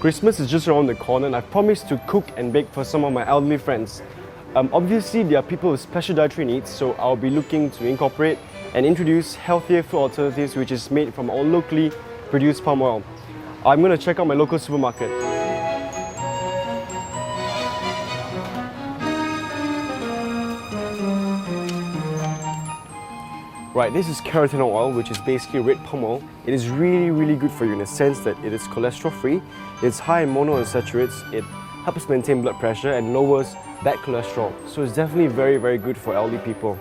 Christmas is just around the corner and I've promised to cook and bake for some of my elderly friends. Obviously, there are people with special dietary needs, so I'll be looking to incorporate and introduce healthier food alternatives which is made from all locally produced palm oil. I'm going to check out my local supermarket. Right, this is carotene oil, which is basically red palm oil. It is really good for you in the sense that it is cholesterol free, it's high in monounsaturates, it helps maintain blood pressure and lowers bad cholesterol. So it's definitely very good for elderly people.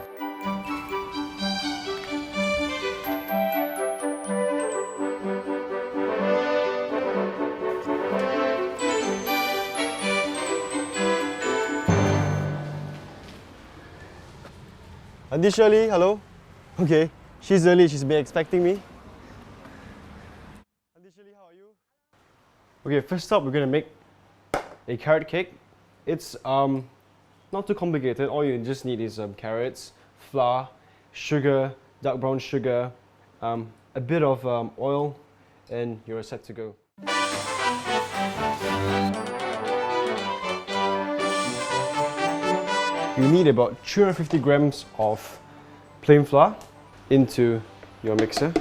Auntie Shirley, hello? Okay, she's early, she's been expecting me. Auntie Shirley, how are you? Okay, first up we're going to make a carrot cake. It's not too complicated. All you just need is carrots, flour, sugar, dark brown sugar, a bit of oil, and you're set to go. You need about 250 grams of plain flour into your mixer.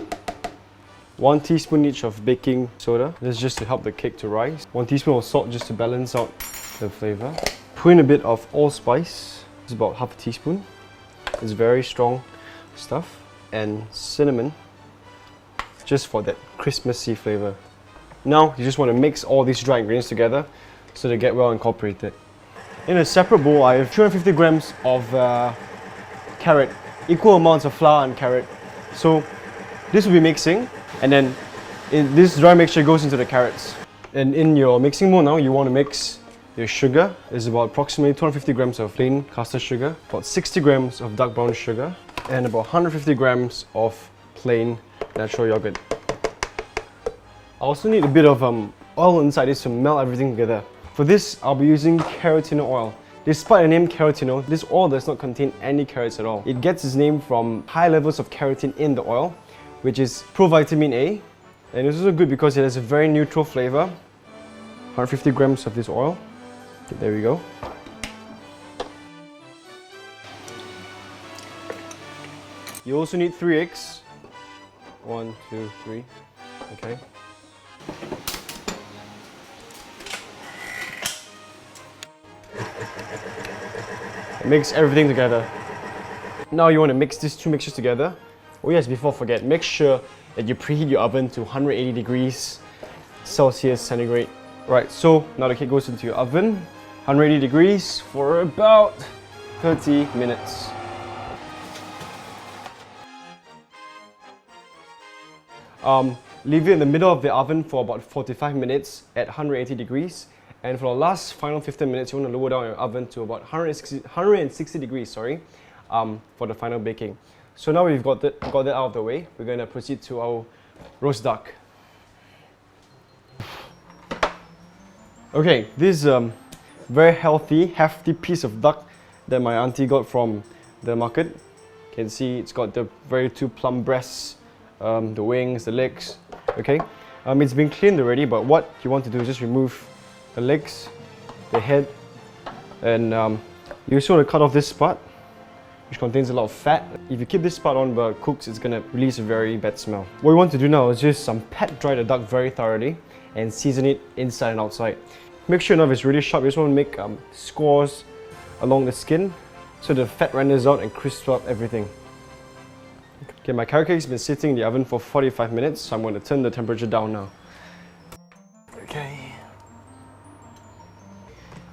1 teaspoon each of baking soda. This is just to help the cake to rise. 1 teaspoon of salt just to balance out the flavor. Put in a bit of allspice. It's about half a teaspoon. It's very strong stuff. And cinnamon, just for that Christmassy flavor. Now you just want to mix all these dry ingredients together so they get well incorporated. In a separate bowl, I have 250 grams of carrot, equal amounts of flour and carrot. So this will be mixing, and then this dry mixture goes into the carrots. And in your mixing bowl now, you want to mix your sugar. It's about approximately 250 grams of plain caster sugar, about 60 grams of dark brown sugar, and about 150 grams of plain natural yogurt. I also need a bit of oil inside this to melt everything together. For this, I'll be using carotene oil. Despite the name carotene, this oil does not contain any carrots at all. It gets its name from high levels of carotene in the oil, which is provitamin A. And it's also good because it has a very neutral flavor. 150 grams of this oil. Okay, there we go. You also need 3 eggs. 1, 2, 3. Okay. Mix everything together. Now you want to mix these two mixtures together. Oh yes, before I forget, make sure that you preheat your oven to 180 degrees Celsius centigrade. Right, so now the cake goes into your oven, 180 degrees for about 30 minutes. Leave it in the middle of the oven for about 45 minutes at 180 degrees. And for the last final 15 minutes, you want to lower down your oven to about 160 degrees, for the final baking. So now we've got that out of the way, we're going to proceed to our roast duck. Okay, this very healthy, hefty piece of duck that my auntie got from the market. You can see it's got the very 2 plump breasts, the wings, the legs. Okay, it's been cleaned already, but what you want to do is just remove the legs, the head, and you also want to cut off this part, which contains a lot of fat. If you keep this part on but cooks, it's going to release a very bad smell. What we want to do now is just pat dry the duck very thoroughly and season it inside and outside. Make sure now it's really sharp. You just want to make scores along the skin so the fat renders out and crisps up everything. Okay, my carrot cake has been sitting in the oven for 45 minutes, so I'm going to turn the temperature down now.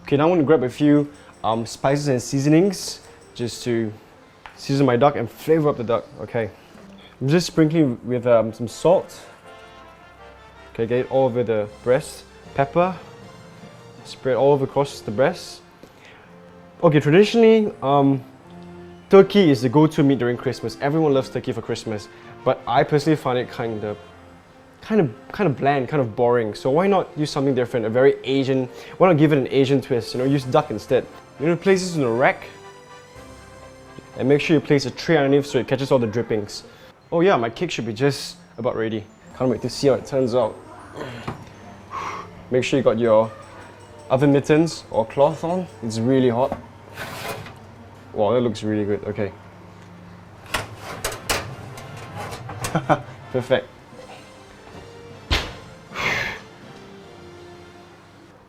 Okay, now I'm going to grab a few spices and seasonings just to season my duck and flavor up the duck. Okay, I'm just sprinkling with some salt. Okay, get it all over the breast. Pepper, spread all over across the breast. Okay, traditionally, turkey is the go-to meat during Christmas. Everyone loves turkey for Christmas, but I personally find it kind of bland, kind of boring. So why not use something different, a very Asian, why not give it an Asian twist, use duck instead. You're going to place this in a rack and make sure you place a tray underneath so it catches all the drippings. Oh yeah, my cake should be just about ready. Can't wait to see how it turns out. Make sure you got your oven mittens or cloth on. It's really hot. Wow, that looks really good. Okay. Perfect.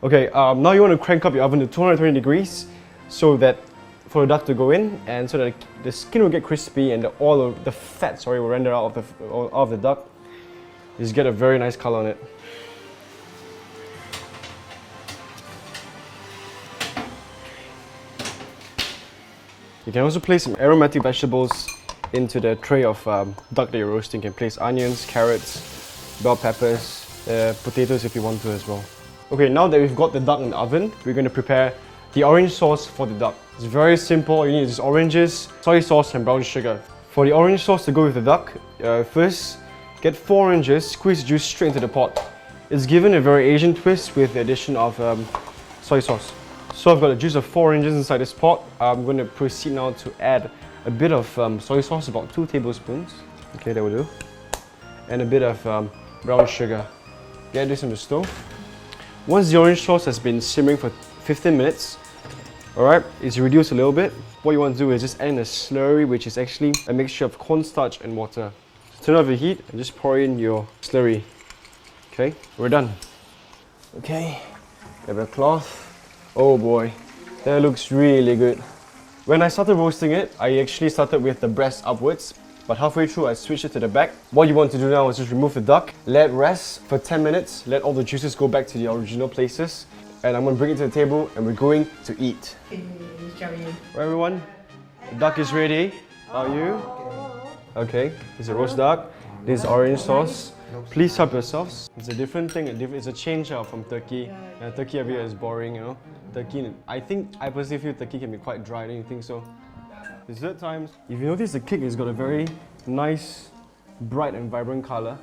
Okay, now you want to crank up your oven to 220 degrees so that for the duck to go in and so that the skin will get crispy and the fat will render out of the duck. Just get a very nice color on it. You can also place some aromatic vegetables into the tray of duck that you're roasting. You can place onions, carrots, bell peppers, potatoes if you want to as well. Okay, now that we've got the duck in the oven, we're going to prepare the orange sauce for the duck. It's very simple. All you need is just oranges, soy sauce and brown sugar. For the orange sauce to go with the duck, first get 4 oranges, squeeze the juice straight into the pot. It's given a very Asian twist with the addition of soy sauce. So I've got the juice of 4 oranges inside this pot. I'm going to proceed now to add a bit of soy sauce, about 2 tablespoons. Okay, that will do. And a bit of brown sugar. Get this on the stove. Once the orange sauce has been simmering for 15 minutes, alright, it's reduced a little bit. What you want to do is just add in a slurry, which is actually a mixture of cornstarch and water. So turn off the heat and just pour in your slurry. Okay, we're done. Okay, grab a cloth. Oh boy, that looks really good. When I started roasting it, I actually started with the breast upwards, but halfway through I switched it to the back. What you want to do now is just remove the duck, let it rest for 10 minutes, let all the juices go back to the original places, and I'm going to bring it to the table and we're going to eat. Right everyone, the duck is ready. Are you? Okay, it's a roast duck, this is orange sauce. Please help yourselves. It's a different thing, it's a change from turkey. Turkey every year is boring, you know. Turkey, I personally feel turkey can be quite dry, don't you think so? Dessert time. If you notice, the cake has got a very nice, bright and vibrant color.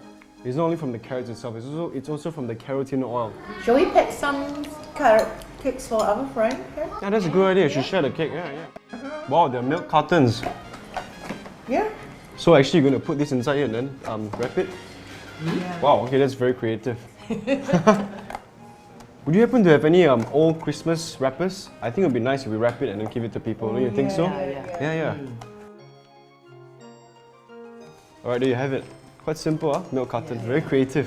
It's not only from the carrots itself, it's also from the carotene oil. Shall we pick some carrot cakes for our friend here? Yeah, that's a good idea. You should share the cake. Yeah. Wow, they're milk cartons. Yeah. So actually, you're going to put this inside here and then wrap it? Yeah. Wow, okay, that's very creative. Would you happen to have any old Christmas wrappers? I think it would be nice if we wrap it and then give it to people. Don't you think so? Yeah. Alright, there you have it. Quite simple, huh? Milk carton. Very creative.